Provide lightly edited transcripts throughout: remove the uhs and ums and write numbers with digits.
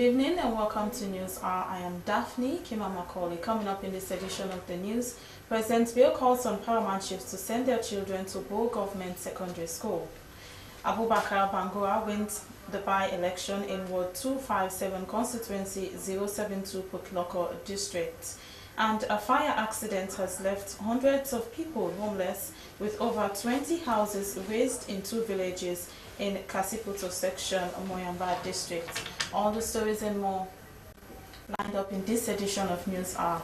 evening and welcome to News Hour. I am Daphne Kimamacaulay. Coming up in this edition of the news, President Bill calls on paramount chiefs to send their children to Bo Government Secondary School. Abubakar Bangura wins the by-election in Ward 257 Constituency 072 Putloko District. And a fire accident has left hundreds of people homeless, with over 20 houses razed in 2 villages in Kasiputo section, Moyamba district. All the stories and more lined up in this edition of News Hour.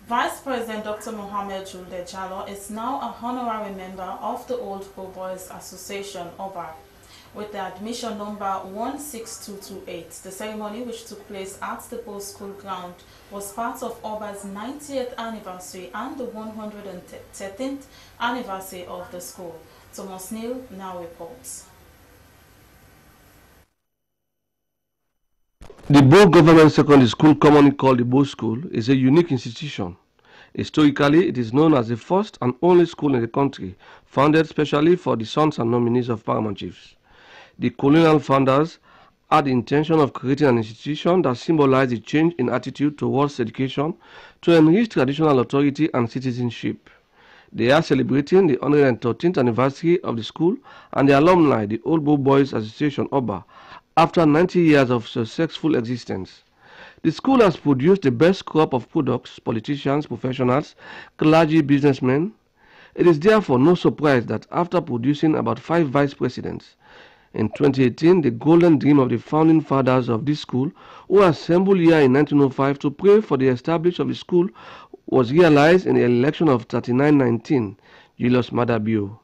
Vice President Dr. Mohammed Julde Jalloh is now a honorary member of the Old Bo Boys Association, OBA, with the admission number 16228. The ceremony, which took place at the Bo School ground, was part of OBA's 90th anniversary and the 113th anniversary of the school. Thomas Neal now reports. The Bo Government Secondary School, commonly called the Bo School, is a unique institution. Historically, it is known as the first and only school in the country, founded specially for the sons and nominees of paramount chiefs. The colonial founders had the intention of creating an institution that symbolized a change in attitude towards education to enrich traditional authority and citizenship. They are celebrating the 113th anniversary of the school and the alumni, the Old Bo Boys Association, OBA, after 90 years of successful existence. The school has produced the best crop of products, politicians, professionals, clergy, businessmen. It is therefore no surprise that after producing about 5 vice presidents, in 2018, the golden dream of the founding fathers of this school, who assembled here in 1905 to pray for the establishment of the school, was realized in the election of 3919, Julius Maada Bio.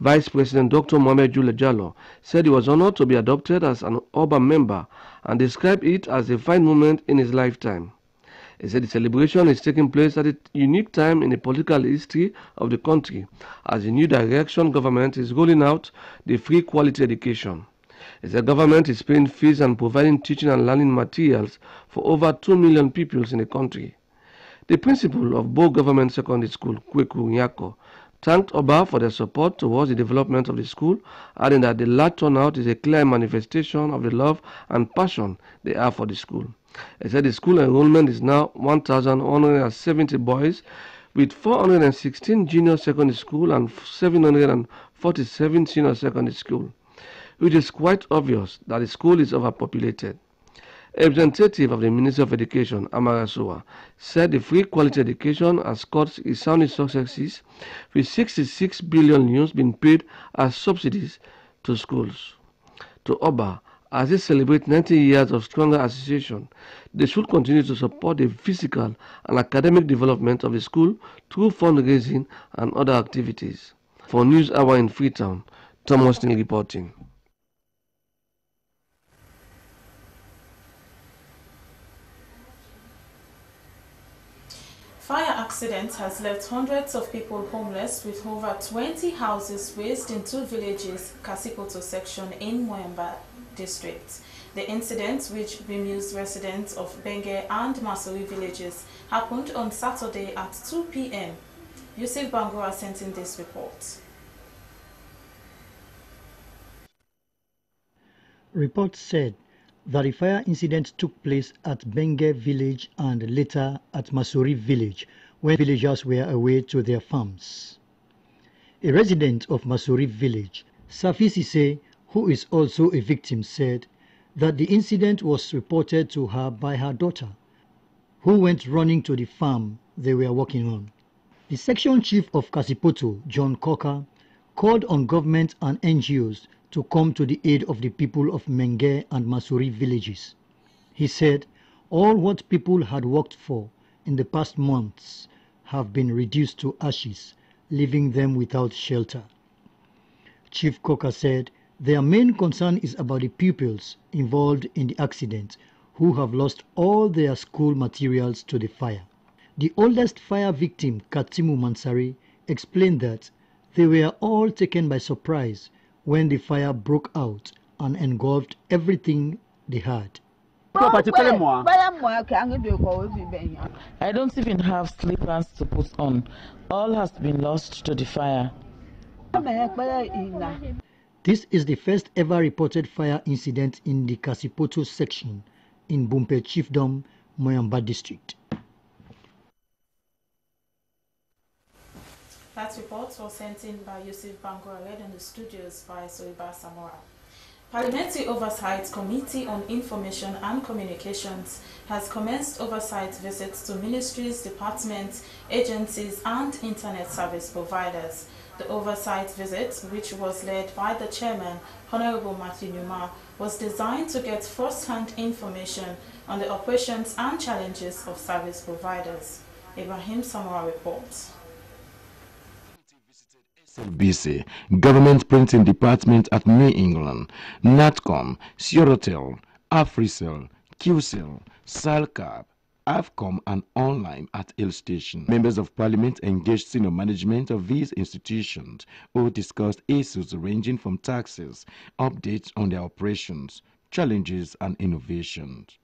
Vice President Dr. Mohammed Julde Jalloh said he was honored to be adopted as an OBA member and described it as a fine moment in his lifetime. He said the celebration is taking place at a unique time in the political history of the country, as the new direction government is rolling out the free quality education. He said the government is paying fees and providing teaching and learning materials for over 2 million pupils in the country. The principal of Bo Government Secondary School, Kweku Nyako, thanked OBA for their support towards the development of the school, adding that the large turnout is a clear manifestation of the love and passion they have for the school. He said the school enrollment is now 1,170 boys, with 416 junior secondary school and 747 senior secondary school, which is quite obvious that the school is overpopulated. A representative of the Ministry of Education, Amara Soa, said the free quality education has caused resounding successes, with 66 billion yuans being paid as subsidies to schools. To OBA, as they celebrate 90 years of stronger association, they should continue to support the physical and academic development of the school through fundraising and other activities. For News Hour in Freetown, Thomas Neal reporting. Fire accident has left hundreds of people homeless, with over 20 houses razed in 2 villages, Kasipoto section in Moyamba district. The incident, which bemused residents of Benge and Masuri villages, happened on Saturday at 2 p.m. Yusuf Bangura sent in this report. Reports said that a fire incident took place at Benge village and later at Masuri village, where villagers were away to their farms. A resident of Masuri village, Safi Sise, who is also a victim, said that the incident was reported to her by her daughter, who went running to the farm they were working on. The section chief of Kasipoto, John Coker, called on government and NGOs to come to the aid of the people of Menge and Masuri villages. He said all what people had worked for in the past months have been reduced to ashes, leaving them without shelter. Chief Coker said their main concern is about the pupils involved in the accident who have lost all their school materials to the fire. The oldest fire victim, Katimu Mansari, explained that they were all taken by surprise when the fire broke out and engulfed everything they had. I don't even have slippers to put on. All has been lost to the fire. This is the first ever reported fire incident in the Kasipoto section in Bumpe Chiefdom, Moyamba district. That report was sent in by Yusuf Bangura, read in the studios by Soiba Samora. Parliamentary Oversight Committee on Information and Communications has commenced oversight visits to ministries, departments, agencies and internet service providers. The oversight visit, which was led by the chairman, Honorable Matthew Numa, was designed to get first-hand information on the operations and challenges of service providers. Ibrahim Samora reports. SLBC, Government Printing Department at New England, NATCOM, Sierratel, Africell, QCell, Salcab, AFCOM and online at Hill Station. Members of Parliament engaged senior management of these institutions who discussed issues ranging from taxes, updates on their operations, challenges and innovations.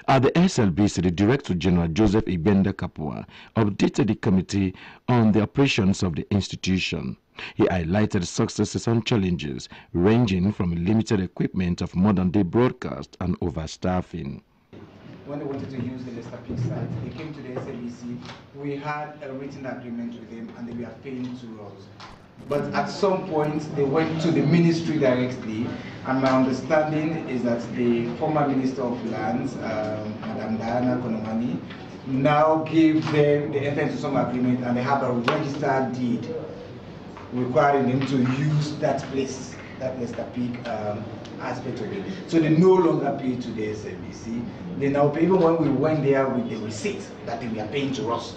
At the SLBC, the Director General Joseph Ibenda Kapua updated the committee on the operations of the institution. He highlighted successes and challenges ranging from limited equipment of modern-day broadcast and overstaffing. When they wanted to use the Leicester Peak site, they came to the SLBC. We had a written agreement with them and they were paying to us. But at some point, they went to the ministry directly, and my understanding is that the former Minister of Lands, Madam Diana Konomani, now gave them, they entered into some agreement and they have a registered deed requiring them to use that place, that Leicester Peak aspect of it. So they no longer pay to the SLBC. They now pay, even when we went there with the receipt that they were paying to us.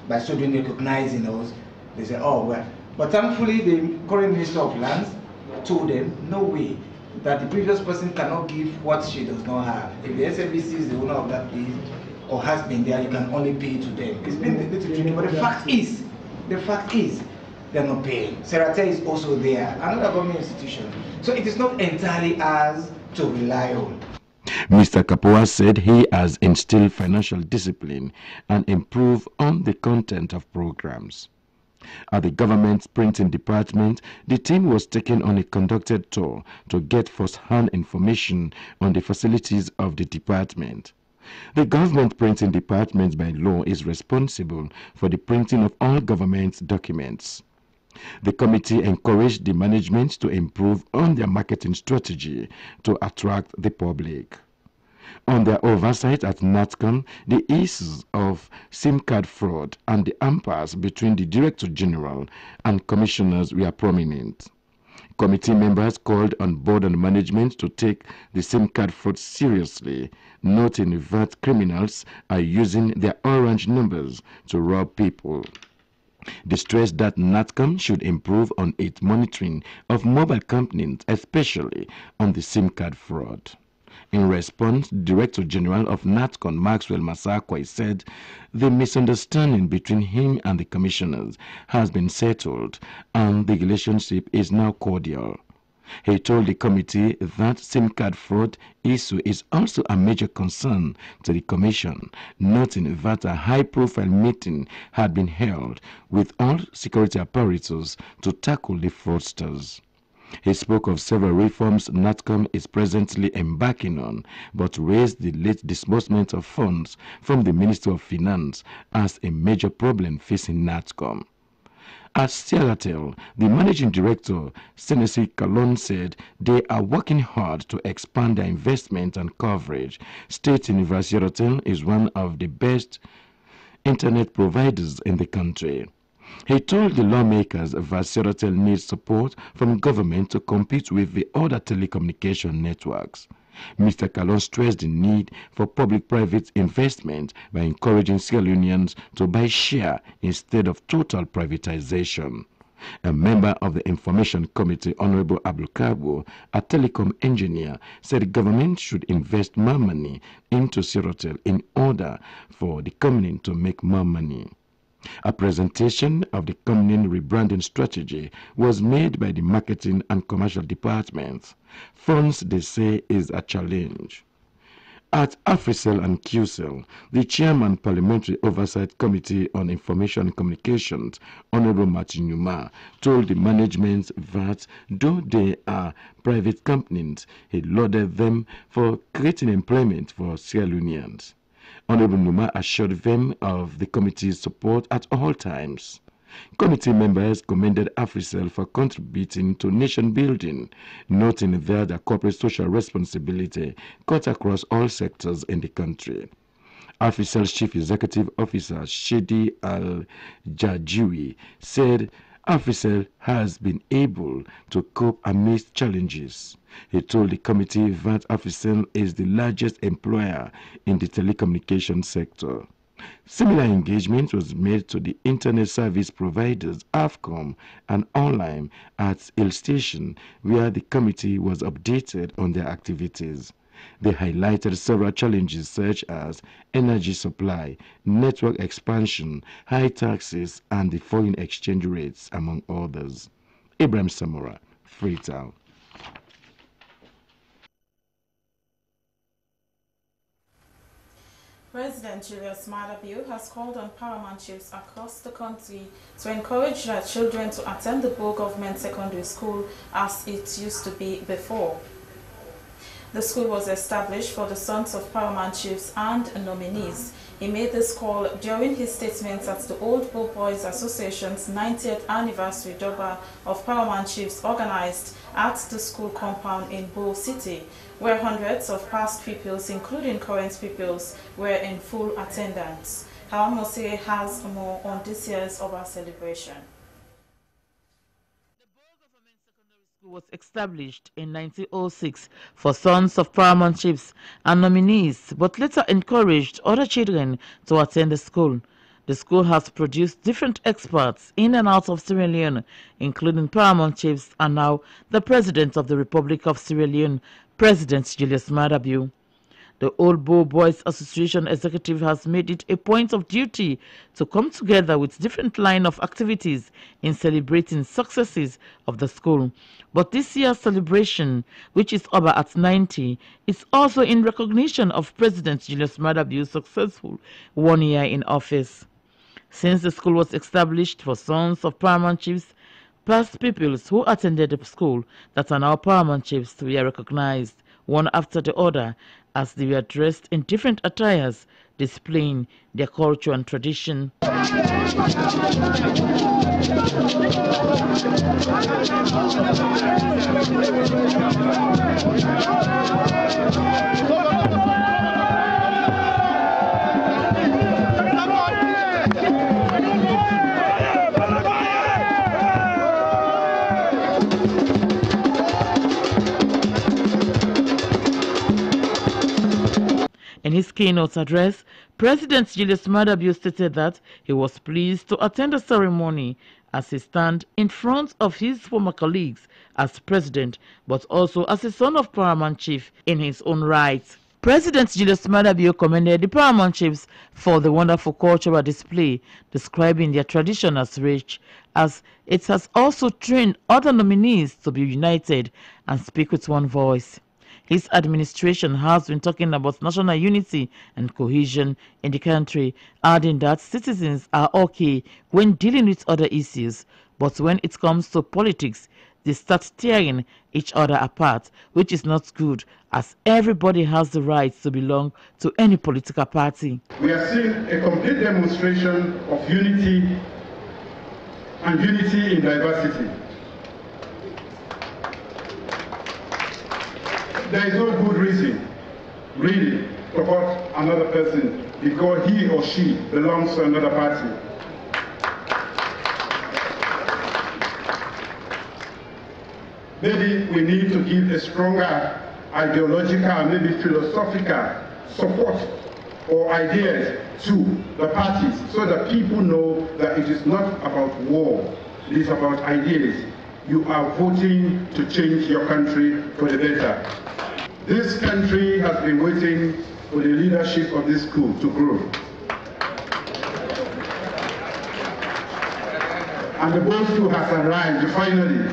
By so doing, recognizing us, they said, oh, well. But thankfully, the current Minister of Lands told them, no way, that the previous person cannot give what she does not have. If the SLBC is the owner of that place, or has been there, you can only pay to them. It's been a little tricky, but the fact is, they're not paying. Serate is also there, another government institution. So it is not entirely ours to rely on. Mr. Kapua said he has instilled financial discipline and improved on the content of programs. At the government printing department, the team was taken on a conducted tour to get first-hand information on the facilities of the department. The government printing department by law is responsible for the printing of all government documents. The committee encouraged the management to improve on their marketing strategy to attract the public. On their oversight at NATCOM, the issues of SIM card fraud and the impasse between the Director General and commissioners were prominent. Committee members called on board and management to take the SIM card fraud seriously, noting that criminals are using their orange numbers to rob people. They stressed that NATCOM should improve on its monitoring of mobile companies, especially on the SIM card fraud. In response, Director General of NATCOM, Maxwell Masakwa, said the misunderstanding between him and the commissioners has been settled and the relationship is now cordial. He told the committee that SIM card fraud issue is also a major concern to the commission, noting that a high-profile meeting had been held with all security apparatus to tackle the fraudsters. He spoke of several reforms NATCOM is presently embarking on, but raised the late disbursement of funds from the Ministry of Finance as a major problem facing NATCOM. At Sierratel, the managing director, Senesi Kalon, said they are working hard to expand their investment and coverage, stating that Sierratel is one of the best internet providers in the country. He told the lawmakers that Sierratel needs support from government to compete with the other telecommunication networks. Mr. Kalon stressed the need for public-private investment by encouraging Sierra Leoneans to buy share instead of total privatization. A member of the Information Committee, Honorable Abdulkabo, a telecom engineer, said the government should invest more money into Sirotel in order for the company to make more money. A presentation of the company rebranding strategy was made by the Marketing and Commercial Department. Funds, they say, is a challenge. At Africell and QCell, the Chairman Parliamentary Oversight Committee on Information and Communications, Honorable Martin Numa, told the management that though they are private companies, he lauded them for creating employment for Sierra Leoneans. Honorable Numa assured them of the committee's support at all times. Committee members commended Africell for contributing to nation building, noting that their corporate social responsibility cut across all sectors in the country. Africell's Chief Executive Officer Shedi Al-Jajiwi said Africell has been able to cope amidst challenges. He told the committee that Africell is the largest employer in the telecommunications sector. Similar engagement was made to the internet service providers AFCOM and Online at Hill Station, where the committee was updated on their activities. They highlighted several challenges such as energy supply, network expansion, high taxes, and the foreign exchange rates, among others. Ibrahim Samora, Freetown. President Julius Maada Bio has called on paramount chiefs across the country to encourage their children to attend the Bo Government Secondary School as it used to be before. The school was established for the sons of paramount chiefs and nominees. He made this call during his statements at the Old Bo Boys Association's 90th anniversary Durbar of Paramount Chiefs organized at the school compound in Bo City, where hundreds of past pupils, including current pupils, were in full attendance. Hawamose has more on this year's Oba celebration. Was established in 1906 for sons of paramount chiefs and nominees, but later encouraged other children to attend the school. The school has produced different experts in and out of Sierra Leone, including paramount chiefs and now the President of the Republic of Sierra Leone, President Julius Maada Bio. The Old Bo Boys Association executive has made it a point of duty to come together with different line of activities in celebrating successes of the school. But this year's celebration, which is over at 90, is also in recognition of President Julius Maada Bio's successful 1 year in office. Since the school was established for sons of paramount chiefs, past pupils who attended the school that are now paramount chiefs were recognized one after the other, as they were dressed in different attires, displaying their culture and tradition. In his keynote address, President Julius Maada Bio stated that he was pleased to attend the ceremony as he stands in front of his former colleagues as president, but also as a son of paramount chief in his own right. President Julius Maada Bio commended the paramount chiefs for the wonderful cultural display, describing their tradition as rich, as it has also trained other nominees to be united and speak with one voice. His administration has been talking about national unity and cohesion in the country, adding that citizens are okay when dealing with other issues, but when it comes to politics, they start tearing each other apart, which is not good, as everybody has the right to belong to any political party. We are seeing a complete demonstration of unity and unity in diversity. There is no good reason, really, to hurt another person because he or she belongs to another party. Maybe we need to give a stronger ideological, maybe philosophical support or ideas to the parties so that people know that it is not about war. It is about ideas. You are voting to change your country for the better. This country has been waiting for the leadership of this school to grow. And the boy school has arrived finally.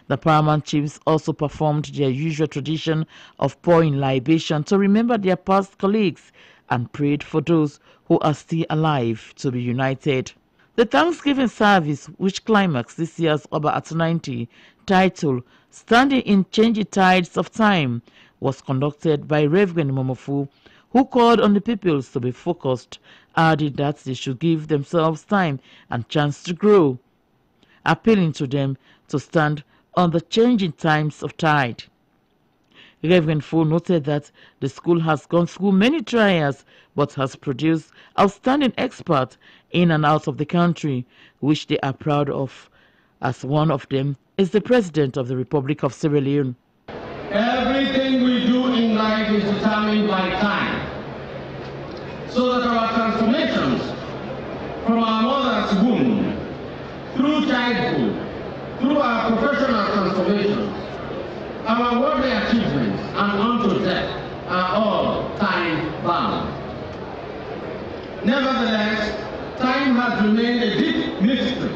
The Paramount Chiefs also performed their usual tradition of pouring libation to remember their past colleagues and prayed for those who are still alive to be united. The Thanksgiving service, which climaxed this year's Oba at 90, titled Standing in Changing Tides of Time, was conducted by Reverend Momofu, who called on the peoples to be focused, adding that they should give themselves time and chance to grow, appealing to them to stand on the changing times of tide. Reverend Fu noted that the school has gone through many trials but has produced outstanding experts in and out of the country, which they are proud of, as one of them is the President of the Republic of Sierra Leone. Everything we do in life is determined by time, so that our transformations from our mother's womb, through childhood, through our professional transformations, our worldly achievements, and unto death are all time-bound. Nevertheless, time has remained a deep mystery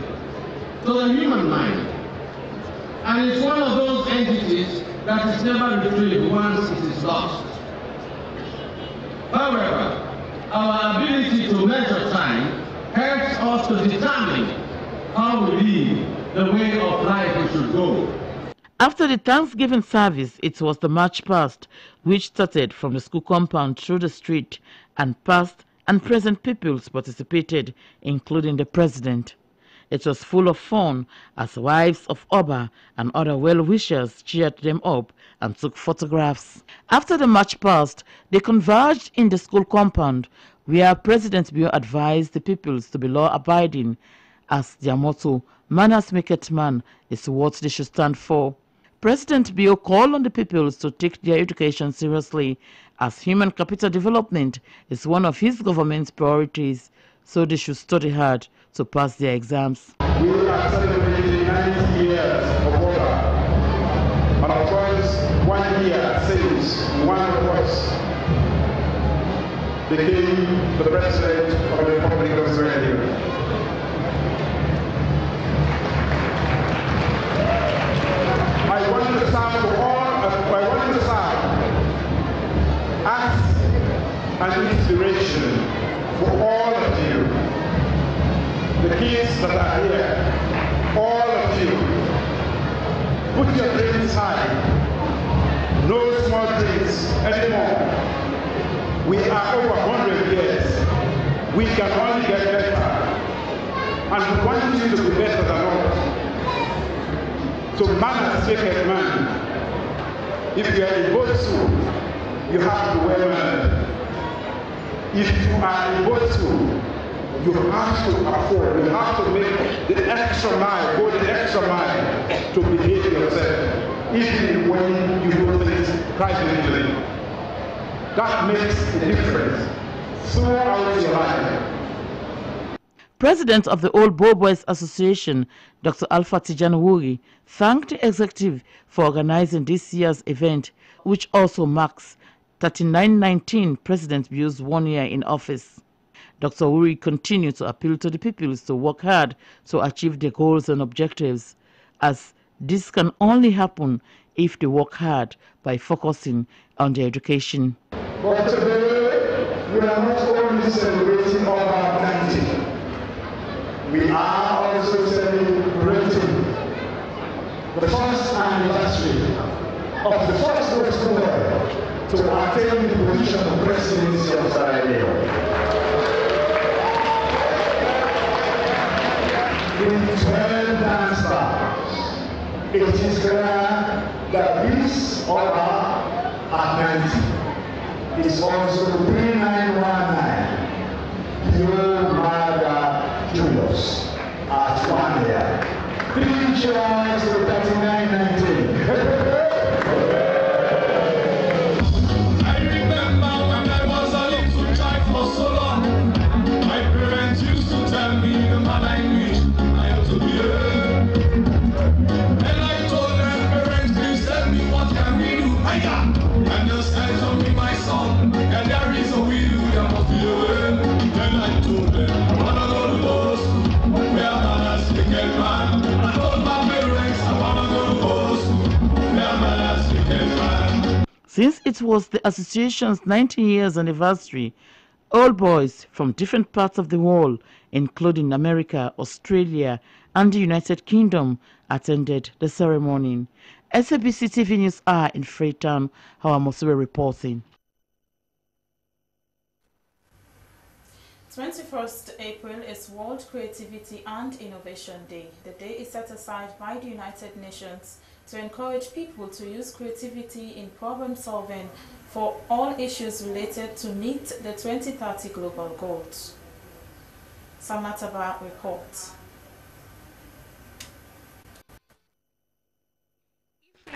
to the human mind, and it's one of those entities that is never retrieved once it is lost. However, our ability to measure time helps us to determine how we live the way of life we should go. After the Thanksgiving service, it was the march past, which started from the school compound through the street, and past and present peoples participated, including the President. It was full of fun as wives of Oba and other well-wishers cheered them up and took photographs. After the march past, they converged in the school compound, where President Bio advised the peoples to be law-abiding, as their motto, "Manners make it man," is what they should stand for. President Bio called on the peoples to take their education seriously, as human capital development is one of his government's priorities, so they should study hard to pass their exams. We are celebrating 90 years of Oba. And of course, 1 year since one of us became the President of the Republic of Sierra Leone. I want to serve as an inspiration for all of you, the kids that are here, all of you. Put your dreams high. No small dreams anymore. We are over 100 years. We can only get better. And we want you to be better than us. So manners make a man. If you are in both school, you have to wear manners. If you are in both school, you have to afford, you have to make the extra mile, go the extra mile to behave yourself, even when you do things privately. That makes a difference throughout your life. President of the Old Boer Boys Association, Dr. Alpha Tijan Wuri, thanked the executive for organizing this year's event, which also marks 3919 President Bio's 1 year in office. Dr. Wuri continued to appeal to the peoples to work hard to achieve their goals and objectives, as this can only happen if they work hard by focusing on their education. But today, we are not only celebrating Oba 90. We are also celebrating the first anniversary of the first Western world to attain the position of presidency of Sierra Leone. In 12 dance bars, it is clear that this Oba at 90 is also 3919, Pure Mother Julius at 1 year. 3 cheers to 3919. I remember when I was a little child for so long, my parents used to tell Since it was the association's 19 years anniversary, all boys from different parts of the world, including America, Australia, and the United Kingdom, attended the ceremony. SABC TV News are in Freetown. Hawa Mosube reporting. 21st April is World Creativity and Innovation Day. The day is set aside by the United Nations to encourage people to use creativity in problem solving for all issues related to meet the 2030 global goals. Samataba reports.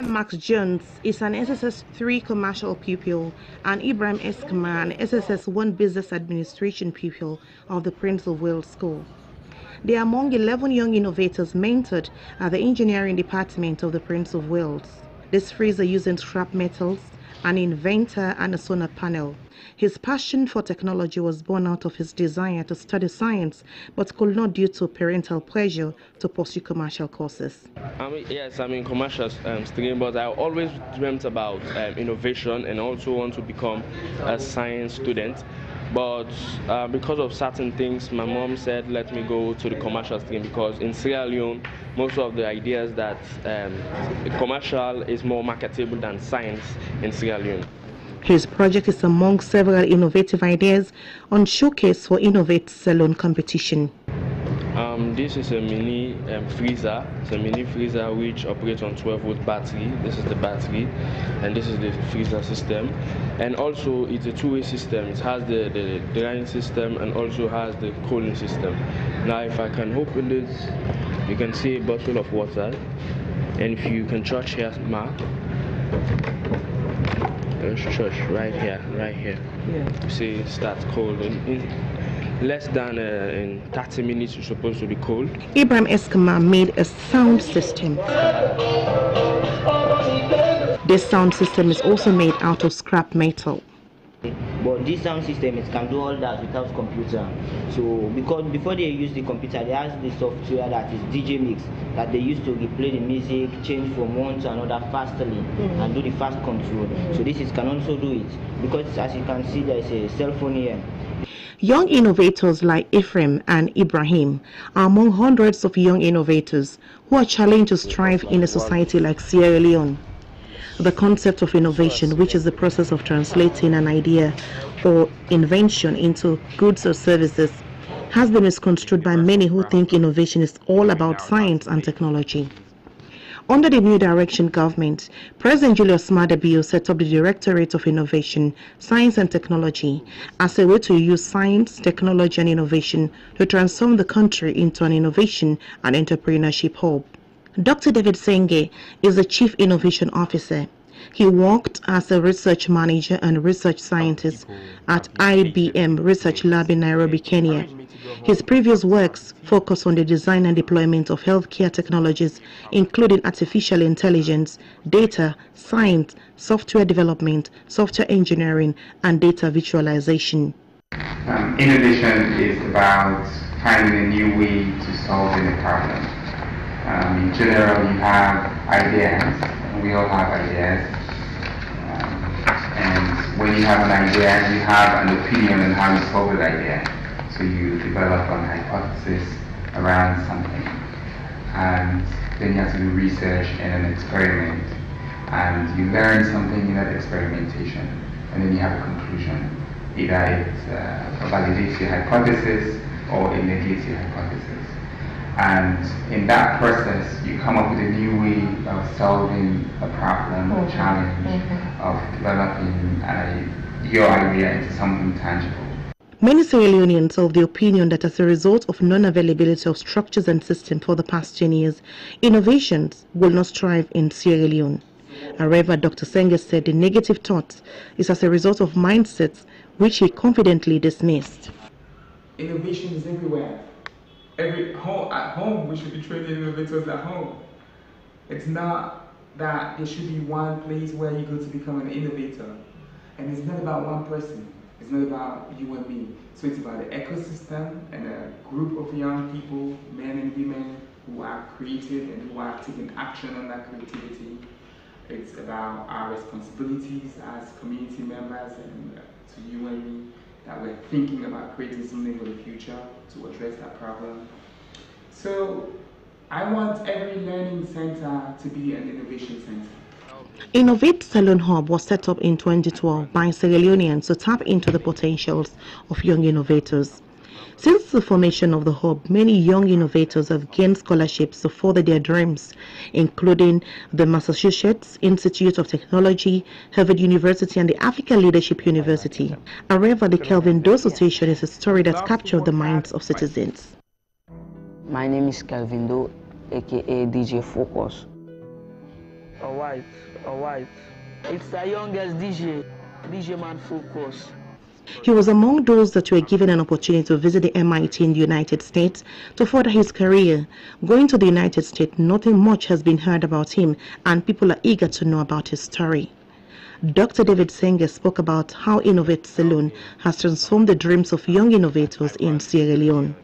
Max Jones is an SSS 3 commercial pupil and Ibrahim Eskama, an SSS 1 business administration pupil of the Prince of Wales School. They are among 11 young innovators mentored at the engineering department of the Prince of Wales. This freezer using scrap metals, an inventor and a solar panel. His passion for technology was born out of his desire to study science, but could not due to parental pressure to pursue commercial courses. Yes, I'm in commercial stream, but I always dreamt about innovation and also want to become a science student. But because of certain things, my mom said, let me go to the commercial stream, because in Sierra Leone, most of the ideas that commercial is more marketable than science in Sierra Leone. His project is among several innovative ideas on Showcase for Innovate Salon competition. This is a mini freezer. It's a mini freezer which operates on 12-volt battery. This is the battery, and this is the freezer system. And also, it's a two-way system. It has the drying system and also has the cooling system. Now, if I can open this, you can see a bottle of water. And if you can touch here, Ma. Touch right here. Yeah. You see, it starts cold. In less than in 30 minutes, you're supposed to be cold. Ibrahim Eskama made a sound system. This sound system is also made out of scrap metal. But this sound system, it can do all that without computer. So because before they use the computer, they have the software that is DJ Mix, that they use to replay the music, change from one to another fastly, and do the fast control. So this can also do it, because as you can see, there is a cell phone here. Young innovators like Ephraim and Ibrahim are among hundreds of young innovators who are challenged to strive in a society like Sierra Leone. The concept of innovation, which is the process of translating an idea or invention into goods or services, has been misconstrued by many who think innovation is all about science and technology. Under the New Direction government, President Julius Maada Bio set up the Directorate of Innovation, Science and Technology as a way to use science, technology and innovation to transform the country into an innovation and entrepreneurship hub. Dr. David Senge is the Chief Innovation Officer. He worked as a research manager and research scientist at IBM Research Lab in Nairobi, Kenya. His previous works focus on the design and deployment of healthcare technologies, including artificial intelligence, data, science, software development, software engineering, and data visualization. Innovation is about finding a new way to solving a problem. In general, you have ideas, and we all have ideas. And when you have an idea, you have an opinion on how you solve that idea. So you develop an hypothesis around something. And then you have to do research and an experiment. And you learn something in that experimentation. And then you have a conclusion. Either it validates your hypothesis or it negates your hypothesis. And in that process, you come up with a new way of solving a problem, a challenge, of developing your idea into something tangible. Many Sierra Leoneans are of the opinion that as a result of non-availability of structures and systems for the past 10 years, innovations will not strive in Sierra Leone. However, Dr. Senge said the negative thought is as a result of mindsets which he confidently dismissed. Innovation is everywhere. At home, we should be training innovators at home. It's not that there should be one place where you go to become an innovator. And it's not about one person. It's not about you and me. So it's about the ecosystem and a group of young people, men and women, who are creative and who are taking action on that creativity. It's about our responsibilities as community members and to you and me, that we're thinking about creating something for the future to address that problem. So I want every learning center to be an innovation center. Innovate Salon Hub was set up in 2012 by Sierra Leoneans to tap into the potentials of young innovators. Since the formation of the hub, many young innovators have gained scholarships to further their dreams, including the Massachusetts Institute of Technology, Harvard University, and the African Leadership University. However, the Kelvin Doe Association is a story that captured the minds of citizens. My name is Kelvin Doe, aka DJ Focus. Alright. It's the youngest DJ Man Focus. He was among those that were given an opportunity to visit the MIT in the United States to further his career. Going to the United States, nothing much has been heard about him, and people are eager to know about his story. Dr. David Senge spoke about how Innovate Salon has transformed the dreams of young innovators in Sierra Leone.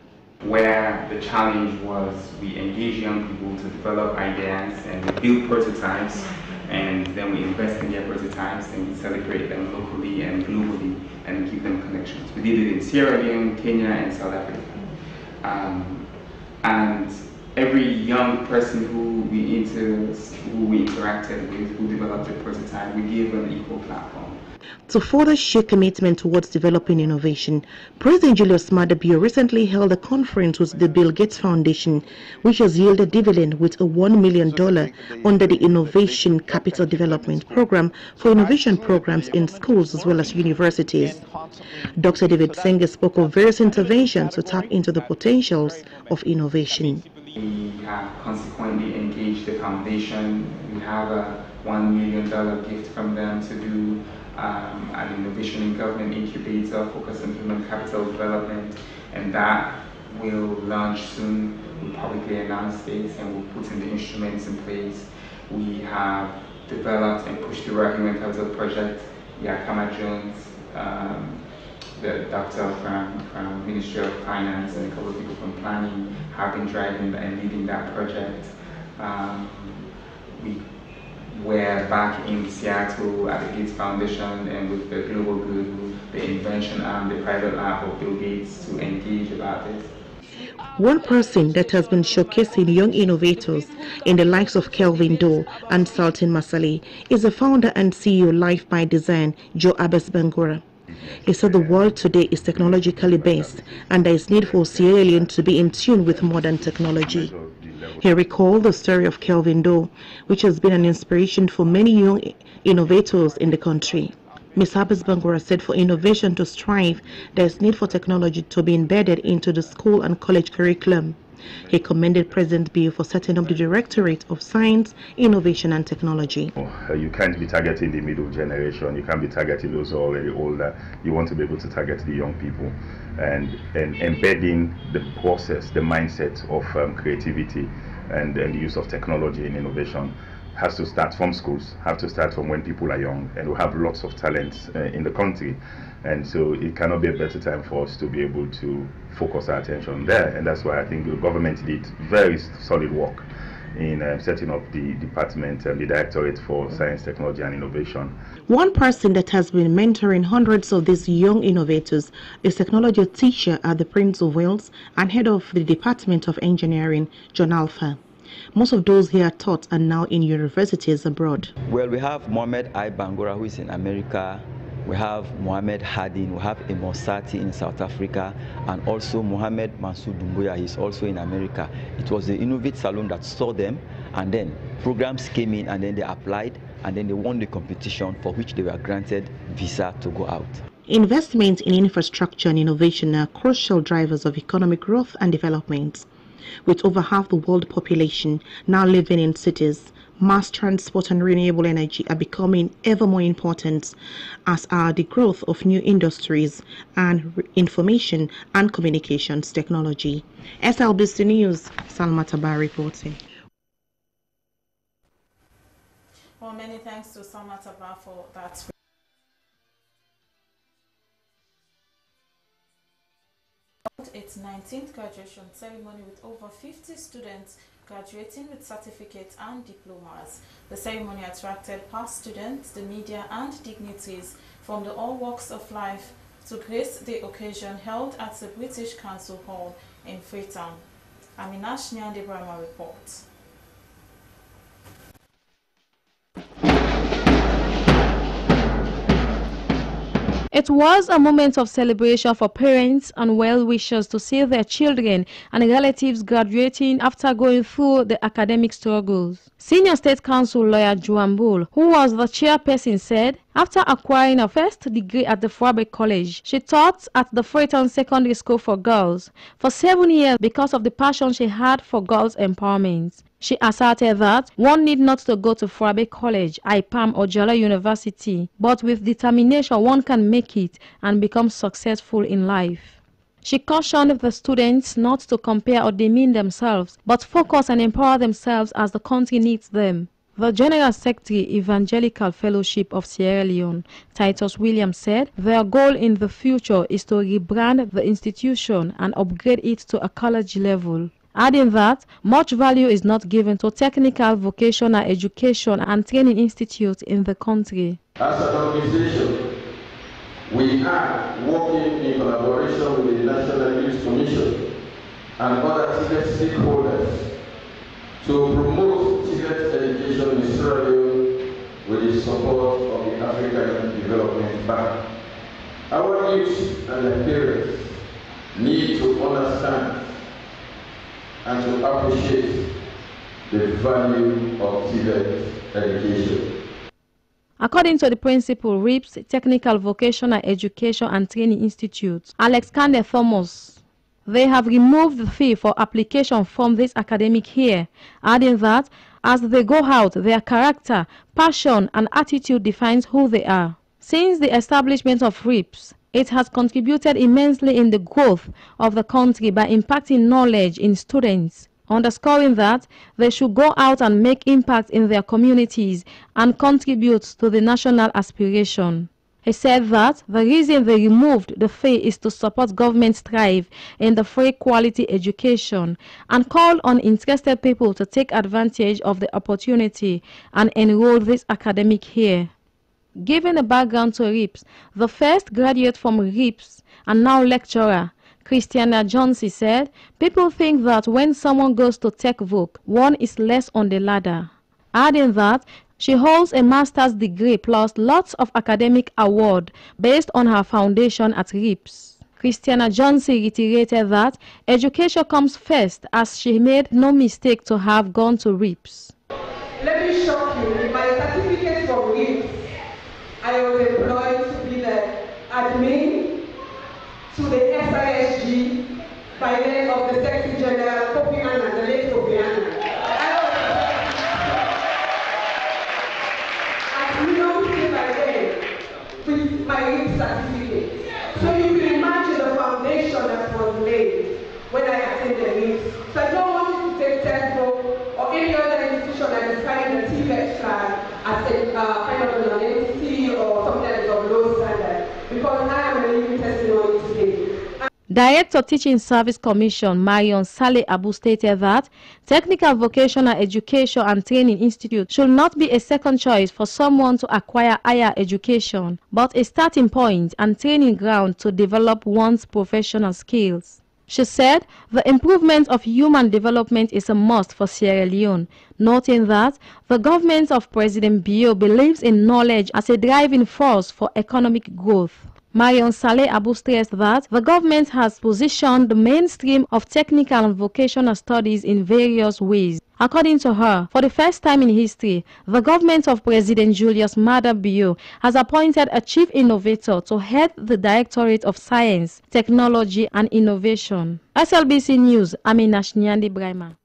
Where the challenge was we engage young people to develop ideas and we build prototypes, and then we invest in their prototypes and we celebrate them locally and globally and give them connections. We did it in Sierra Leone, Kenya, and South Africa. And every young person who we interacted with, who developed a prototype, we gave them an equal platform. To further show commitment towards developing innovation, President Julius Maada Bio recently held a conference with the Bill Gates Foundation, which has yielded dividend with a $1 million under the Innovation Capital Development Program for innovation programs in schools as well as universities. Dr. David Senge spoke of various interventions to tap into the potentials of innovation. We have consequently engaged the foundation. We have a $1 million gift from them to do an innovation in government incubator focused on human capital development, and that will launch soon. We'll publicly announce this and we'll put in the instruments in place. We have developed and pushed through our human capital project. Yakama Jones, the doctor from Ministry of Finance, and a couple of people from planning have been driving and leading that project. We're back in Seattle at the Gates Foundation and with the Global Good, the invention arm, the private lab of Bill Gates to engage about this. One person that has been showcasing young innovators in the likes of Kelvin Doe and Sultan Masali is the founder and CEO Life by Design, Joe Abbas Bangura. He said the world today is technologically based and there is need for Sierra Leone to be in tune with modern technology. He recalled the story of Kelvin Doe, which has been an inspiration for many young innovators in the country. Ms. Abbas Bangura said for innovation to strive, there is need for technology to be embedded into the school and college curriculum. He commended President Bio for setting up the Directorate of Science, Innovation and Technology. You can't be targeting the middle generation, you can't be targeting those who are already older. You want to be able to target the young people and embedding the process, the mindset of creativity and the use of technology and innovation has to start from schools, have to start from when people are young, and we have lots of talents in the country. And so it cannot be a better time for us to be able to focus our attention there. And that's why I think the government did very solid work in setting up the department and the Directorate for Science, Technology and Innovation. One person that has been mentoring hundreds of these young innovators is technology teacher at the Prince of Wales and head of the Department of Engineering, John Alpha. Most of those here taught are now in universities abroad. Well, we have Mohamed I. Bangura, who is in America. We have Mohamed Hadin, we have Amos Sati in South Africa, and also Mohamed Mansour Dumbuya, he's also in America. It was the Innovate Salon that saw them, and then programs came in, and then they applied, and then they won the competition for which they were granted visa to go out. Investment in infrastructure and innovation are crucial drivers of economic growth and development. With over half the world population now living in cities, mass transport and renewable energy are becoming ever more important, as are the growth of new industries and information and communications technology. SLBC News, Salma Tabar reporting. Well, many thanks to Salma Tabar for that. Its 19th graduation ceremony with over 50 students graduating with certificates and diplomas. The ceremony attracted past students, the media and dignitaries from all walks of life to grace the occasion held at the British Council Hall in Freetown. Aminash Nyandi Brahma reports. It was a moment of celebration for parents and well-wishers to see their children and relatives graduating after going through the academic struggles. Senior State Council lawyer Joan Bull, who was the chairperson, said after acquiring her first degree at the Froibe College, she taught at the Freetown Secondary School for Girls for 7 years because of the passion she had for girls' empowerment. She asserted that one need not to go to Froibe College, IPAM or Jala University, but with determination one can make it and become successful in life. She cautioned the students not to compare or demean themselves, but focus and empower themselves as the country needs them. The General Secretary, Evangelical Fellowship of Sierra Leone, Titus Williams, said their goal in the future is to rebrand the institution and upgrade it to a college level, adding that much value is not given to technical vocational education and training institutes in the country. As an organization, we are working in collaboration with the National Youth Commission and other TVET stakeholders to promote TVET education in Sierra Leone with the support of the African Development Bank. Our youth and their parents need to understand and to appreciate the value of TVET education. According to the principal, RIPS Technical Vocational Education and Training Institute, Alex Kande Thomas, they have removed the fee for application from this academic year, adding that as they go out, their character, passion and attitude defines who they are. Since the establishment of RIPS, it has contributed immensely in the growth of the country by impacting knowledge in students, underscoring that they should go out and make impact in their communities and contribute to the national aspiration. He said that the reason they removed the fee is to support government's drive in the free quality education and called on interested people to take advantage of the opportunity and enroll this academic year. Giving a background to RIPS, the first graduate from RIPS and now lecturer, Christiana Johnson, said, people think that when someone goes to TechVoc, one is less on the ladder, adding that she holds a master's degree plus lots of academic award based on her foundation at RIPS. Christiana Johnson reiterated that education comes first as she made no mistake to have gone to RIPS. Let me shock you, with my certificate from RIPS, I was employed to be the admin to the SISG by then of the Secretary General, Kofi Annan, the late Kofi Annan. As you know, by then, with my RIPS certificate. So you can imagine the foundation that was laid when I attended RIPS. So I don't want you to take TechVoc or any other institution that is carrying the TVET flag as a kind of an identity or something that is of low standard, because I am a living testimony today. Director Teaching Service Commission Marion Saleh Abu stated that Technical Vocational Education and Training Institute should not be a second choice for someone to acquire higher education, but a starting point and training ground to develop one's professional skills. She said the improvement of human development is a must for Sierra Leone, noting that the government of President Bio believes in knowledge as a driving force for economic growth. Marion Saleh Abu stressed that the government has positioned the mainstream of technical and vocational studies in various ways. According to her, for the first time in history, the government of President Julius Maada Bio has appointed a chief innovator to head the Directorate of Science, Technology and Innovation. SLBC News, Aminash Nyandi Brahma.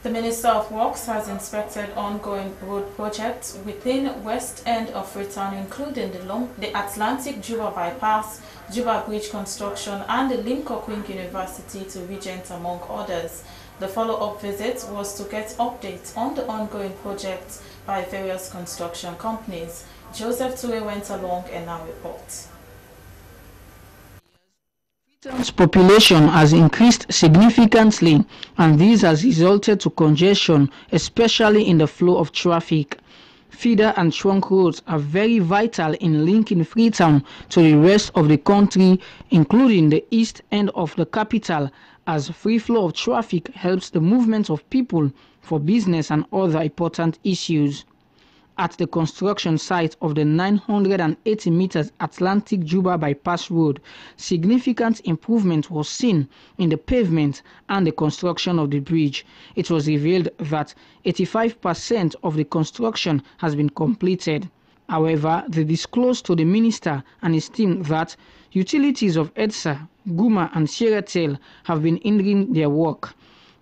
The Minister of Works has inspected ongoing road projects within West End of Freetown, including the Atlantic Juba Bypass, Juba Bridge construction, and the Limco University to Regent, among others. The follow-up visit was to get updates on the ongoing projects by various construction companies. Joseph Ture went along and now reports. Freetown's population has increased significantly, and this has resulted to congestion, especially in the flow of traffic. Feeder and trunk roads are very vital in linking Freetown to the rest of the country, including the east end of the capital, as free flow of traffic helps the movement of people for business and other important issues. At the construction site of the 980 meters Atlantic Juba Bypass Road, significant improvement was seen in the pavement and the construction of the bridge. It was revealed that 85% of the construction has been completed. However, they disclosed to the minister and his team that utilities of EDSA, Guma and Sierratel have been hindering their work.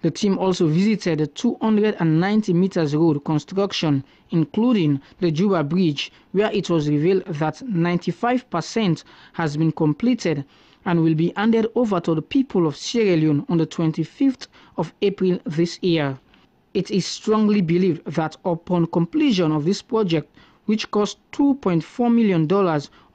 The team also visited the 290 meters road construction, including the Juba Bridge, where it was revealed that 95% has been completed and will be handed over to the people of Sierra Leone on the 25th of April this year. It is strongly believed that upon completion of this project, which cost $2.4 million,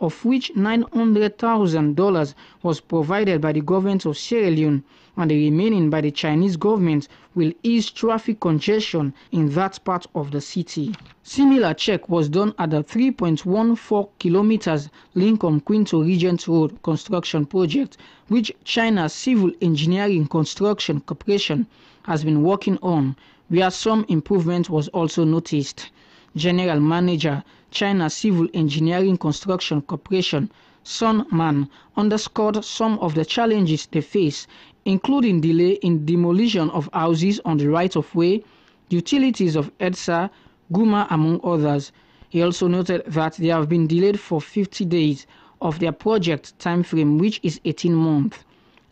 of which $900,000 was provided by the government of Sierra Leone, and the remaining by the Chinese government, will ease traffic congestion in that part of the city. Similar check was done at the 3.14 kilometers Lincoln Quinto Regent Road construction project, which China Civil Engineering Construction Corporation has been working on, where some improvement was also noticed. General Manager, China Civil Engineering Construction Corporation, Sun Man, underscored some of the challenges they face, including delay in demolition of houses on the right-of-way, utilities of EDSA, Guma, among others. He also noted that they have been delayed for 50 days of their project timeframe, which is 18 months.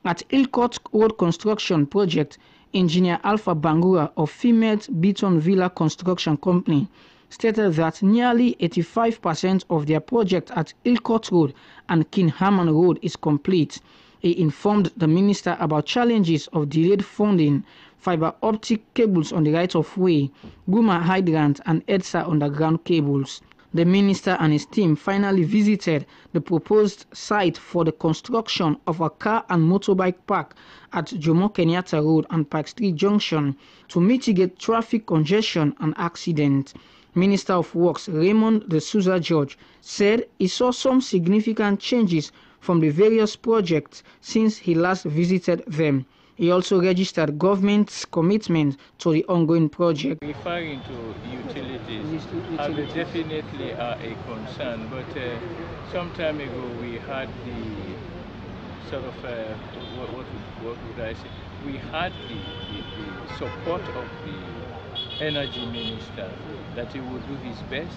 At Ilkot Road Construction Project, Engineer Alpha Bangura of Female Beaton Villa Construction Company stated that nearly 85% of their project at Ilkot Road and King Haman Road is complete. He informed the minister about challenges of delayed funding, fiber optic cables on the right-of-way, Guma hydrant and EDSA underground cables. The minister and his team finally visited the proposed site for the construction of a car and motorbike park at Jomo Kenyatta Road and Park Street Junction to mitigate traffic congestion and accidents. Minister of Works Raymond De Souza George said he saw some significant changes from the various projects since he last visited them. He also registered government's commitment to the ongoing project. Referring to utilities, definitely are a concern, but some time ago we had the sort of, what would I say, we had the support of the energy minister that he would do his best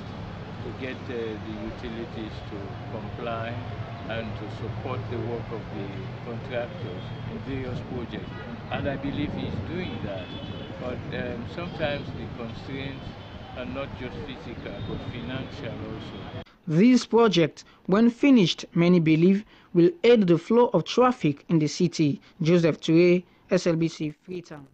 to get the utilities to comply and to support the work of the contractors in various projects. And I believe he's doing that. But sometimes the constraints are not just physical, but financial also. This project, when finished, many believe will aid the flow of traffic in the city. Joseph Toure, SLBC Freetown.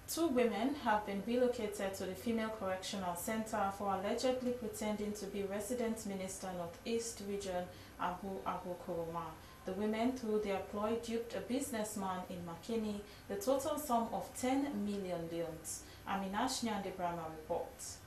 2 women have been relocated to the Female Correctional Center for allegedly pretending to be Resident Minister Northeast Region Abu Kuruma. The women, through their ploy, duped a businessman in Makeni the total sum of 10 million leones. Aminash Nyandebrahma reports.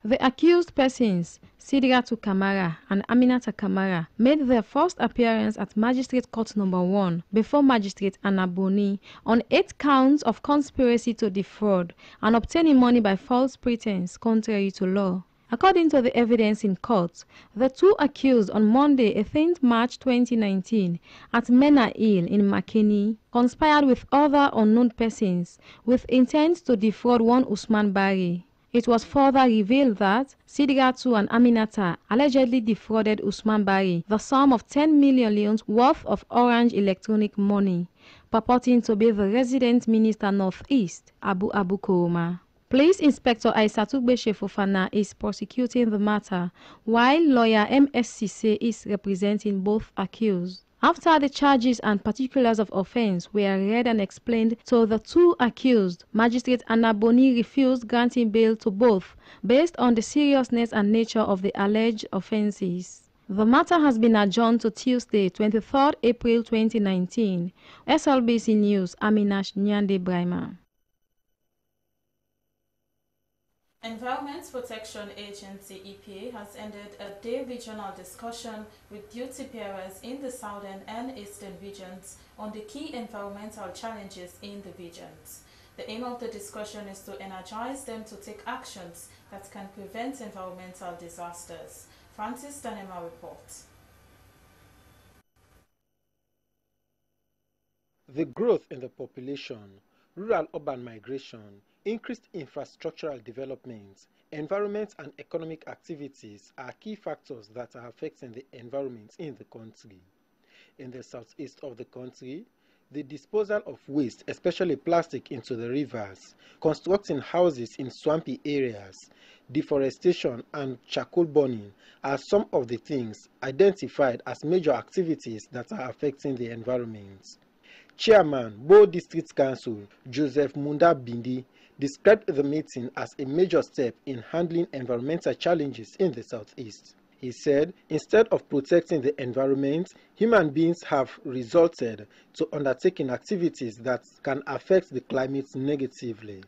The accused persons, Sidratu Kamara and Aminata Kamara, made their first appearance at Magistrate Court No. 1 before Magistrate Anaboni on 8 counts of conspiracy to defraud and obtaining money by false pretense contrary to law. According to the evidence in court, the 2 accused on Monday, 18th March 2019, at Mena Hill in Makeni, conspired with other unknown persons with intent to defraud one Usman Bari. It was further revealed that Sidratu and Aminata allegedly defrauded Usman Bari the sum of 10 million leones worth of Orange electronic money, purporting to be the resident minister Northeast, Abu Kuruma. Police Inspector Aissatou Beshe Fofana is prosecuting the matter, while lawyer MSCC is representing both accused. After the charges and particulars of offence were read and explained to the two accused, Magistrate Anna Boni refused granting bail to both based on the seriousness and nature of the alleged offences. The matter has been adjourned to Tuesday, 23rd April 2019. SLBC News, Aminash Nyande Brahma. Environment Protection Agency EPA has ended a day regional discussion with duty bearers in the southern and eastern regions on the key environmental challenges in the regions. The aim of the discussion is to energize them to take actions that can prevent environmental disasters. Francis Danema reports. The growth in the population, rural-urban migration, increased infrastructural development, environment and economic activities are key factors that are affecting the environment in the country. In the southeast of the country, the disposal of waste, especially plastic, into the rivers, constructing houses in swampy areas, deforestation and charcoal burning are some of the things identified as major activities that are affecting the environment. Chairman, Bo District Council, Joseph Munda Bindi, described the meeting as a major step in handling environmental challenges in the southeast. He said, instead of protecting the environment, human beings have resorted to undertaking activities that can affect the climate negatively.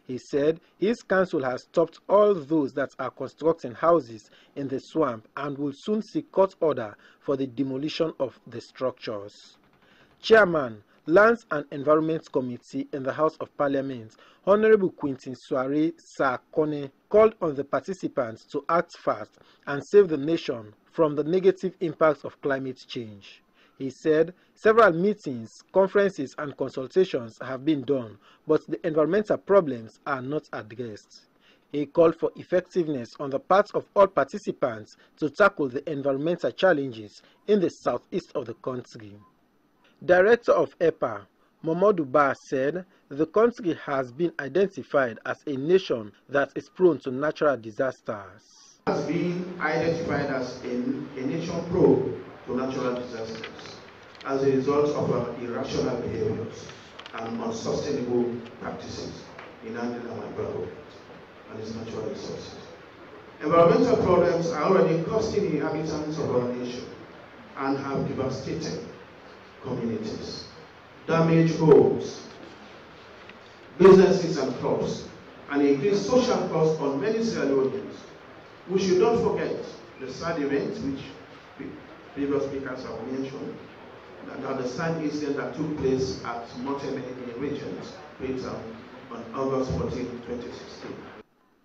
He said his council has stopped all those that are constructing houses in the swamp and will soon seek court order for the demolition of the structures. Chairman, Lands and Environment Committee in the House of Parliament, Honorable Quintin Soare Sakone, called on the participants to act fast and save the nation from the negative impacts of climate change. He said several meetings, conferences and consultations have been done, but the environmental problems are not addressed. He called for effectiveness on the part of all participants to tackle the environmental challenges in the southeast of the country. Director of EPA, Momodu Ba, said the country has been identified as a nation that is prone to natural disasters. Has been identified as a nation prone to natural disasters as a result of irrational behaviors and unsustainable practices in handling our environment and its natural resources. Environmental problems are already costing the inhabitants of our nation and have devastated communities, damaged homes, businesses and crops, and increased social costs on many Sierra Leoneans. We should not forget the sad events which previous speakers have mentioned, that the sad incident that took place at Motene in Regions, Freetown, on August 14, 2016.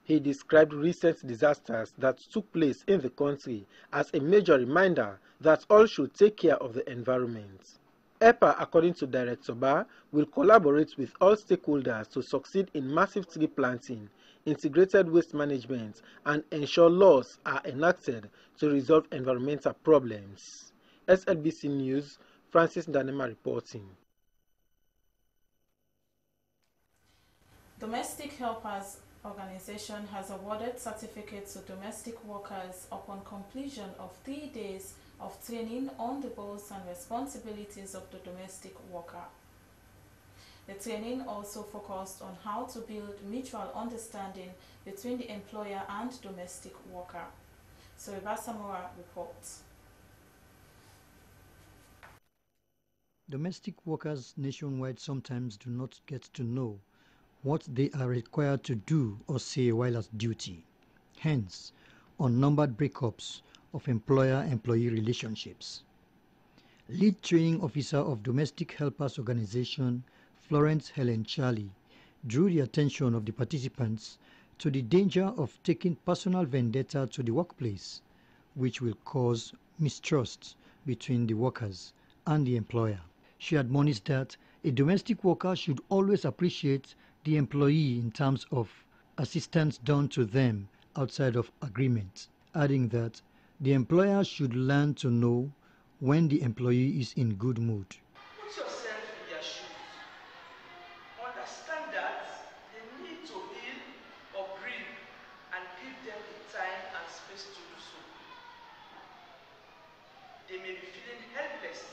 He described recent disasters that took place in the country as a major reminder that all should take care of the environment. EPA, according to Director Ba, will collaborate with all stakeholders to succeed in massive tree planting, integrated waste management, and ensure laws are enacted to resolve environmental problems. SLBC News, Francis Danema reporting. Domestic Helpers Organization has awarded certificates to domestic workers upon completion of 3 days of training on the roles and responsibilities of the domestic worker. The training also focused on how to build mutual understanding between the employer and domestic worker. Soriba Samora reports. Domestic workers nationwide sometimes do not get to know what they are required to do or say while at duty. Hence, unnumbered breakups of employer-employee relationships. Lead Training Officer of Domestic Helpers Organization, Florence Helen Charlie, drew the attention of the participants to the danger of taking personal vendetta to the workplace, which will cause mistrust between the workers and the employer. She admonished that a domestic worker should always appreciate the employee in terms of assistance done to them outside of agreement, adding that the employer should learn to know when the employee is in good mood. Put yourself in their shoes. Understand that they need to heal or grieve and give them the time and space to do so. They may be feeling helpless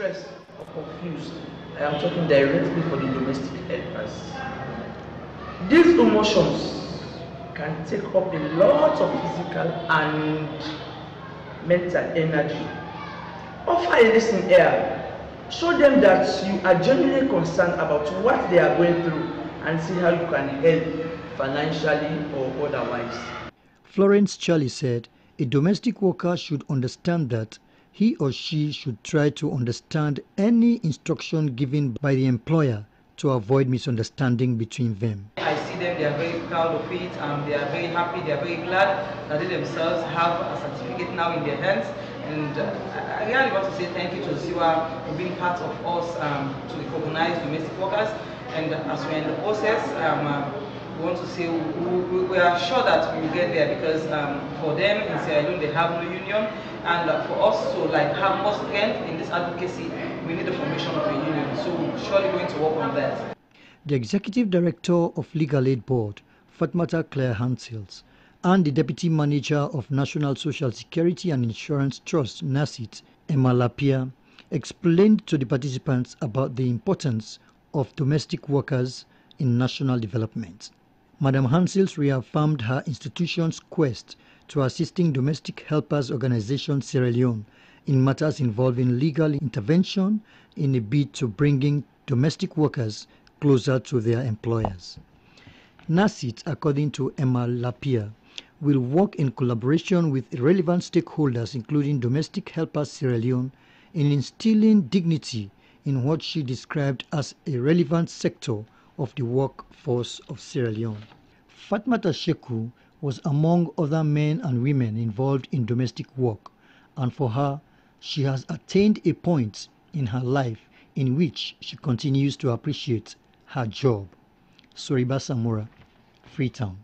stressed or confused, I am talking directly for the domestic helpers. These emotions can take up a lot of physical and mental energy. Offer a listening ear. Show them that you are genuinely concerned about what they are going through and see how you can help financially or otherwise. Florence Charlie said a domestic worker should understand that he or she should try to understand any instruction given by the employer to avoid misunderstanding between them. I see them, they are very proud of it, they are very happy, they are very glad that they themselves have a certificate now in their hands. And I really want to say thank you to Ziwa for being part of us to recognize domestic workers. And as we're in the process, we want to say we are sure that we will get there, because for them in Sierra Leone they have no union, and for us to have more strength in this advocacy, we need the formation of a union. So we're surely going to work on that. The Executive Director of Legal Aid Board, Fatmata Claire Hansels, and the Deputy Manager of National Social Security and Insurance Trust, NASIT, Emma Lapia, explained to the participants about the importance of domestic workers in national development. Madam Hansels reaffirmed her institution's quest to assisting domestic helpers organization Sierra Leone in matters involving legal intervention in a bid to bringing domestic workers closer to their employers. NASIT, according to Emma Lapia, will work in collaboration with relevant stakeholders, including Domestic Helpers Sierra Leone, in instilling dignity in what she described as a relevant sector of the workforce of Sierra Leone. Fatmata Sheku was among other men and women involved in domestic work, and for her, she has attained a point in her life in which she continues to appreciate her job. Soriba Samura, Freetown.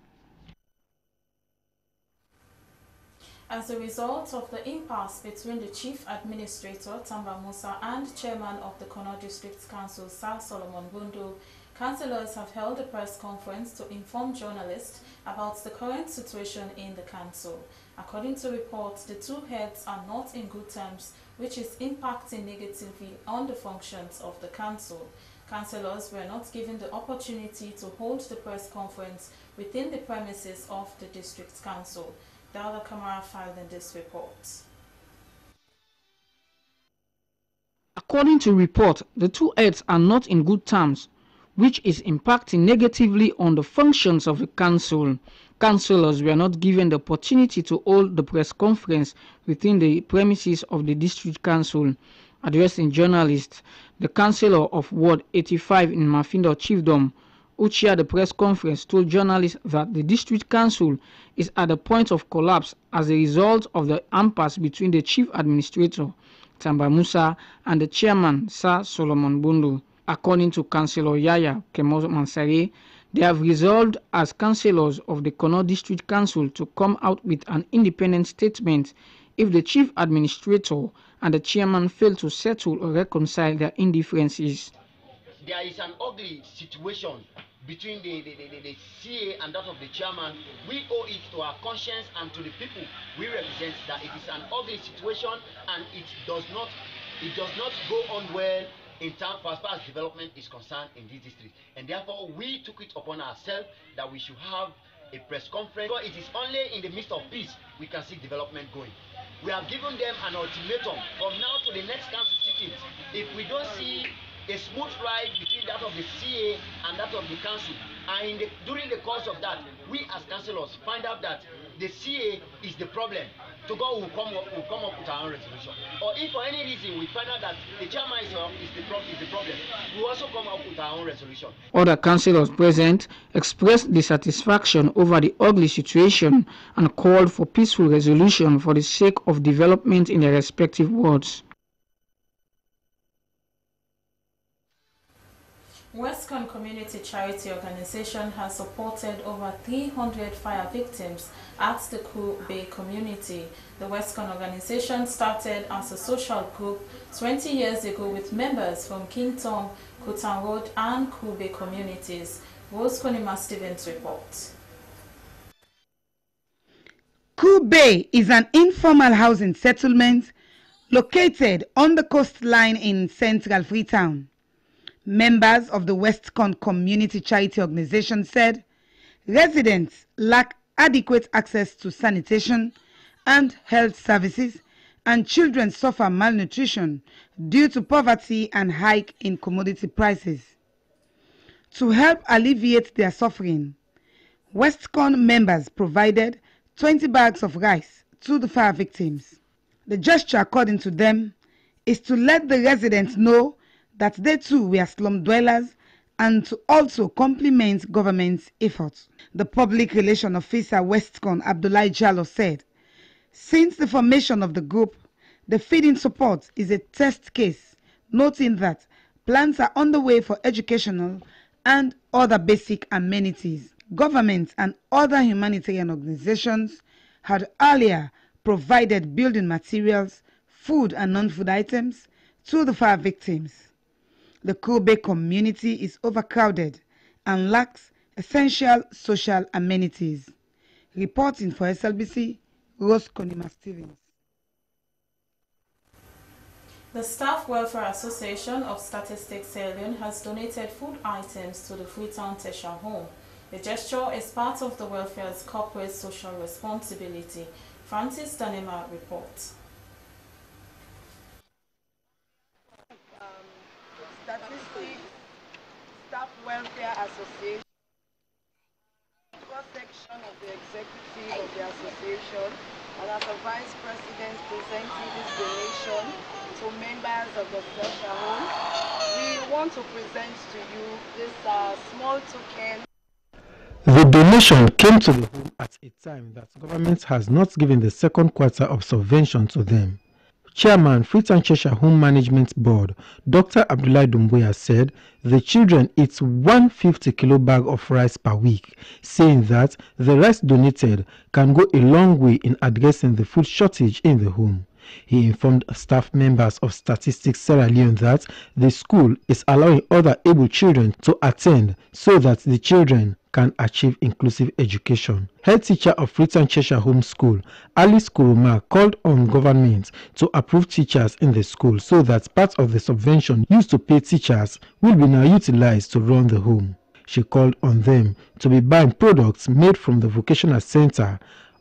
As a result of the impasse between the Chief Administrator, Tamba Musa, and Chairman of the Kono District Council, Sir Solomon Bundu, councillors have held a press conference to inform journalists about the current situation in the council. According to reports, the two heads are not in good terms, which is impacting negatively on the functions of the council. Councillors were not given the opportunity to hold the press conference within the premises of the district council. Dauda Kamara filed in this report. According to report, the two heads are not in good terms, which is impacting negatively on the functions of the council. Councillors were not given the opportunity to hold the press conference within the premises of the district council. Addressing journalists, the councillor of Ward 85 in Mafindo Chiefdom, who chaired the press conference, told journalists that the district council is at the point of collapse as a result of the impasse between the chief administrator, Tamba Musa, and the chairman, Sir Solomon Bundu. According to Councillor Yaya Kemo Mansare, they have resolved as councillors of the Kono District Council to come out with an independent statement if the chief administrator and the chairman fail to settle or reconcile their indifferences. There is an ugly situation between the CA and that of the chairman. We owe it to our conscience and to the people we represent that it is an ugly situation, and it does not go on well in terms as far as development is concerned in this district. And therefore we took it upon ourselves that we should have a press conference. It is only in the midst of peace we can see development going. We have given them an ultimatum from now to the next council sitting. If we don't see a smooth ride between that of the CA and that of the council, and during the course of that, we as councillors find out that the CA is the problem, to God will come up with our own resolution. Or if for any reason we find out that the chairman is the problem, we will also come up with our own resolution. Other councillors present expressed dissatisfaction over the ugly situation and called for peaceful resolution for the sake of development in their respective wards. Westcon Community Charity Organization has supported over 300 fire victims at the Kube community. The Westcon organization started as a social group 20 years ago with members from King Tom, Kutan Road and Kube communities. Rose Konima Stevens reports. Kube is an informal housing settlement Located on the coastline in central Freetown, members of the Westcon Community Charity Organization said residents lack adequate access to sanitation and health services, and children suffer malnutrition due to poverty and hike in commodity prices. To help alleviate their suffering, Westcon members provided 20 bags of rice to the fire victims. The gesture, according to them, is to let the residents know that they too were slum dwellers and to also compliment government's efforts. The public relations officer Westcon, Abdullahi Jallo, said, since the formation of the group, the feeding support is a test case, noting that plans are underway for educational and other basic amenities. Government and other humanitarian organizations had earlier provided building materials, food and non-food items to the fire victims. The Kobe community is overcrowded and lacks essential social amenities. Reporting for SLBC, Rose Konima Stevens. The Staff Welfare Association of Statistics Sierra Leone has donated food items to the Freetown Tesha home. The gesture is part of the welfare's corporate social responsibility. Francis Danema reports. Statistics Staff Welfare Association, cross-section of the executive of the association, and as a vice president presenting this donation to members of the Tesha home, we want to present to you this small token. The donation came to the home at a time that government has not given the second quarter of subvention to them. Chairman, Freetown Cheshire Home Management Board, Dr. Abdullahi Dumbuya, said the children eat 150 kilo bag of rice per week, saying that the rice donated can go a long way in addressing the food shortage in the home. He informed staff members of Statistics Sierra Leone that the school is allowing other able children to attend so that the children can achieve inclusive education. Head teacher of Freetown Cheshire Home School, Alice Kuruma, called on government to approve teachers in the school so that part of the subvention used to pay teachers will be now utilized to run the home. She called on them to be buying products made from the vocational center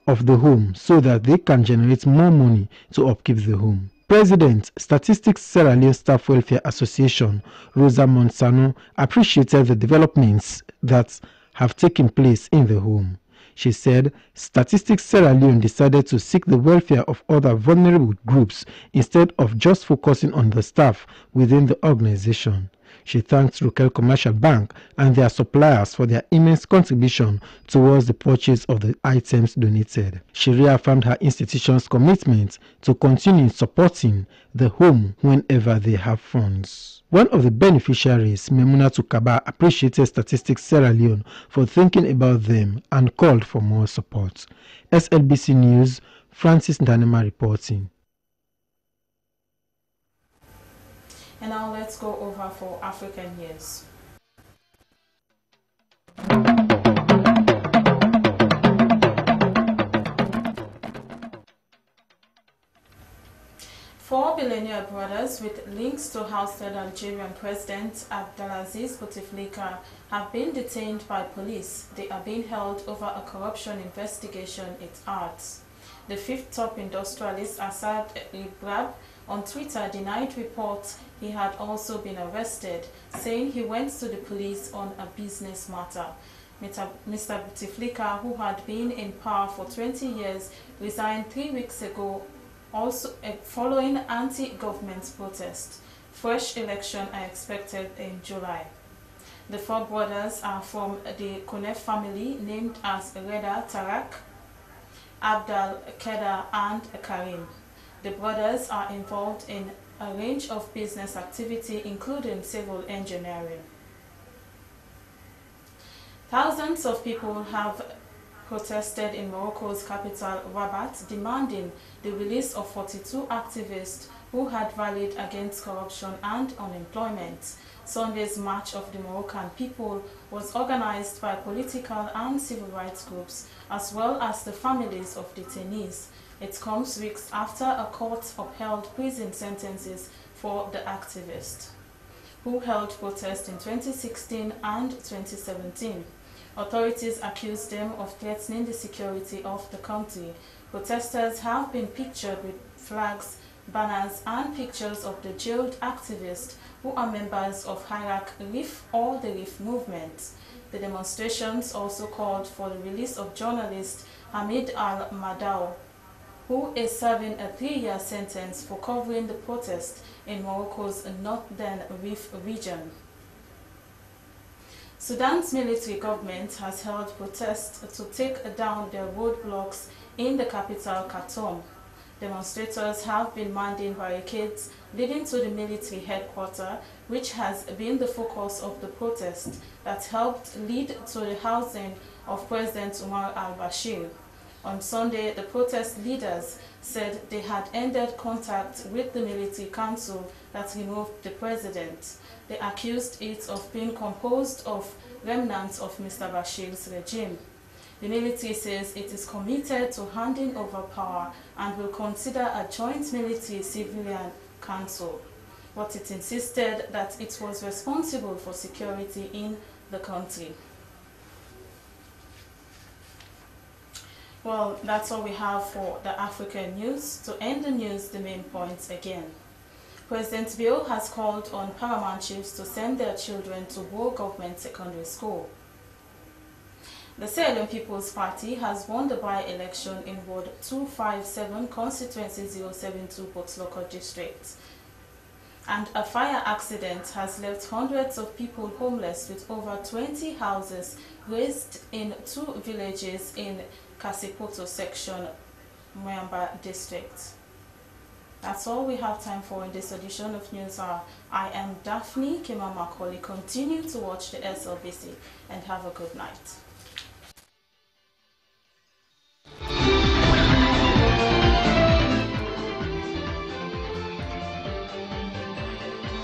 of the home so that they can generate more money to upkeep the home. President, Statistics Sierra Leone Staff Welfare Association, Rosa Monsano, appreciated the developments that have taken place in the home. She said Statistics Sierra Leone decided to seek the welfare of other vulnerable groups instead of just focusing on the staff within the organization. She thanked Rokel Commercial Bank and their suppliers for their immense contribution towards the purchase of the items donated. She reaffirmed her institution's commitment to continue supporting the home whenever they have funds. One of the beneficiaries, Memuna Tukaba, appreciated Statistics Sierra Leone for thinking about them and called for more support. SLBC News, Francis Danema reporting. And now let's go over for African news. Four billionaire brothers with links to ousted Algerian President Abdelaziz Bouteflika have been detained by police. They are being held over a corruption investigation it adds. The fifth top industrialist Assad Ibrab on Twitter denied reports he had also been arrested, saying he went to the police on a business matter. Mr. Bouteflika, who had been in power for 20 years, resigned 3 weeks ago, also following anti-government protests. Fresh elections are expected in July. The four brothers are from the Konef family, named as Reda Tarak, Abdal Keda and Karim. The brothers are involved in a range of business activity, including civil engineering. Thousands of people have protested in Morocco's capital, Rabat, demanding the release of 42 activists who had rallied against corruption and unemployment. Sunday's March of the Moroccan People was organized by political and civil rights groups, as well as the families of detainees. It comes weeks after a court upheld prison sentences for the activist, who held protests in 2016 and 2017. Authorities accused them of threatening the security of the country. Protesters have been pictured with flags, banners, and pictures of the jailed activists who are members of Hirak Reef or the Reef movement. The demonstrations also called for the release of journalist Hamid Al-Madao, who is serving a 3-year sentence for covering the protest in Morocco's northern Reef region. Sudan's military government has held protests to take down their roadblocks in the capital, Khartoum. Demonstrators have been manning barricades leading to the military headquarters, which has been the focus of the protest that helped lead to the housing of President Omar al-Bashir. On Sunday, the protest leaders said they had ended contact with the military council that removed the president. They accused it of being composed of remnants of Mr. Bashir's regime. The military says it is committed to handing over power and will consider a joint military-civilian council, but it insisted that it was responsible for security in the country. Well, that's all we have for the African news. To end the news, the main points again. President Bill has called on paramount chiefs to send their children to Bo Government Secondary School. The Sierra Leone People's Party has won the by-election in Ward 257, Constituency 072, Botloko District. And a fire accident has left hundreds of people homeless, with over 20 houses razed in 2 villages in Kasipoto section, Moyamba district. That's all we have time for in this edition of News Hour. I am Daphne Kima Macaulay. Continue to watch the SLBC and have a good night.